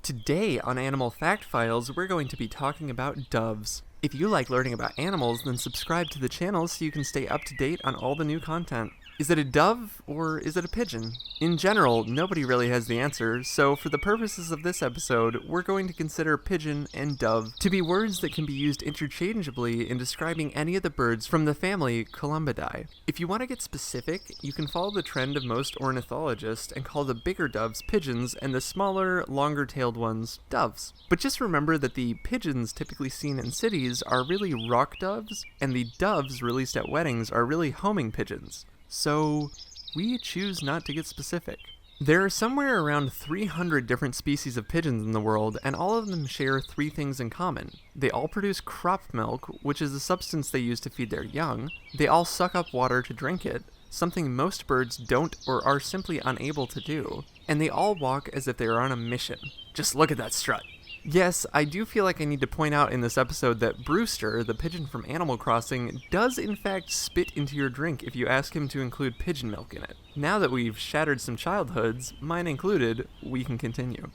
Today on Animal Fact Files, we're going to be talking about doves. If you like learning about animals, then subscribe to the channel so you can stay up to date on all the new content. Is it a dove, or is it a pigeon? In general, nobody really has the answer, so for the purposes of this episode, we're going to consider pigeon and dove to be words that can be used interchangeably in describing any of the birds from the family Columbidae. If you want to get specific, you can follow the trend of most ornithologists and call the bigger doves pigeons and the smaller, longer-tailed ones doves. But just remember that the pigeons typically seen in cities are really rock doves, and the doves released at weddings are really homing pigeons. So, we choose not to get specific. There are somewhere around 300 different species of pigeons in the world, and all of them share three things in common. They all produce crop milk, which is a substance they use to feed their young. They all suck up water to drink it, something most birds don't or are simply unable to do. And they all walk as if they are on a mission. Just look at that strut. Yes, I do feel like I need to point out in this episode that Brewster, the pigeon from Animal Crossing, does in fact spit into your drink if you ask him to include pigeon milk in it. Now that we've shattered some childhoods, mine included, we can continue.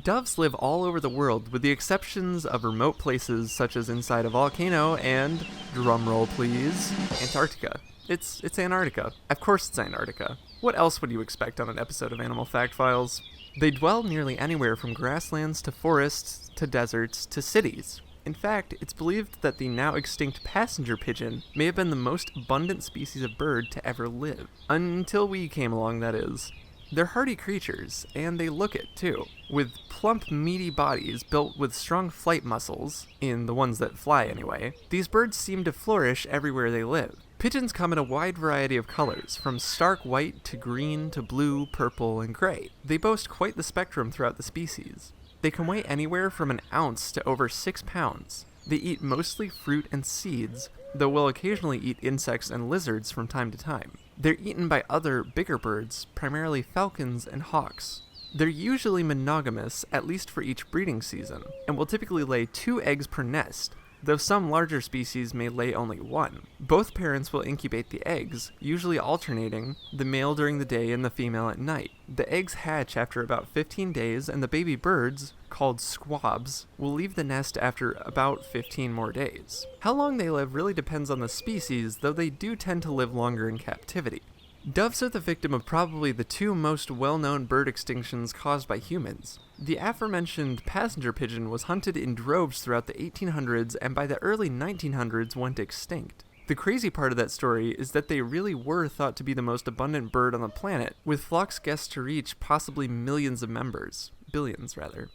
Doves live all over the world, with the exceptions of remote places such as inside a volcano and, drumroll please, Antarctica. It's Antarctica. Of course it's Antarctica. What else would you expect on an episode of Animal Fact Files? They dwell nearly anywhere from grasslands to forests to deserts to cities. In fact, it's believed that the now extinct passenger pigeon may have been the most abundant species of bird to ever live. Until we came along, that is. They're hardy creatures, and they look it, too. With plump, meaty bodies built with strong flight muscles, in the ones that fly anyway, these birds seem to flourish everywhere they live. Pigeons come in a wide variety of colors, from stark white to green to blue, purple, and gray. They boast quite the spectrum throughout the species. They can weigh anywhere from an ounce to over 6 pounds. They eat mostly fruit and seeds, though will occasionally eat insects and lizards from time to time. They're eaten by other, bigger birds, primarily falcons and hawks. They're usually monogamous, at least for each breeding season, and will typically lay 2 eggs per nest, though some larger species may lay only 1. Both parents will incubate the eggs, usually alternating, the male during the day and the female at night. The eggs hatch after about 15 days, and the baby birds, called squabs, will leave the nest after about 15 more days. How long they live really depends on the species, though they do tend to live longer in captivity. Doves are the victim of probably the 2 most well-known bird extinctions caused by humans. The aforementioned passenger pigeon was hunted in droves throughout the 1800s and by the early 1900s went extinct. The crazy part of that story is that they really were thought to be the most abundant bird on the planet, with flocks guessed to reach possibly millions of members. Billions, rather.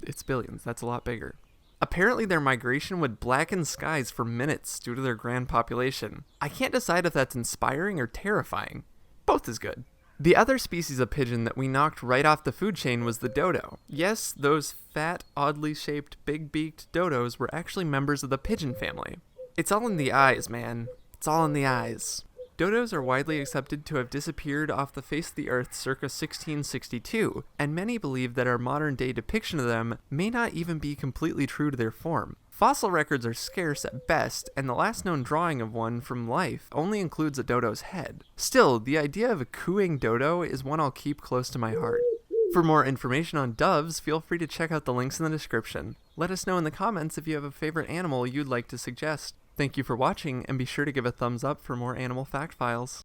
It's billions, that's a lot bigger. Apparently their migration would blacken skies for minutes due to their grand population. I can't decide if that's inspiring or terrifying. Both is good. The other species of pigeon that we knocked right off the food chain was the dodo. Yes, those fat, oddly shaped, big-beaked dodos were actually members of the pigeon family. It's all in the eyes, man. It's all in the eyes. Dodos are widely accepted to have disappeared off the face of the earth circa 1662, and many believe that our modern-day depiction of them may not even be completely true to their form. Fossil records are scarce at best, and the last known drawing of one from life only includes a dodo's head. Still, the idea of a cooing dodo is one I'll keep close to my heart. For more information on doves, feel free to check out the links in the description. Let us know in the comments if you have a favorite animal you'd like to suggest. Thank you for watching, and be sure to give a thumbs up for more Animal Fact Files.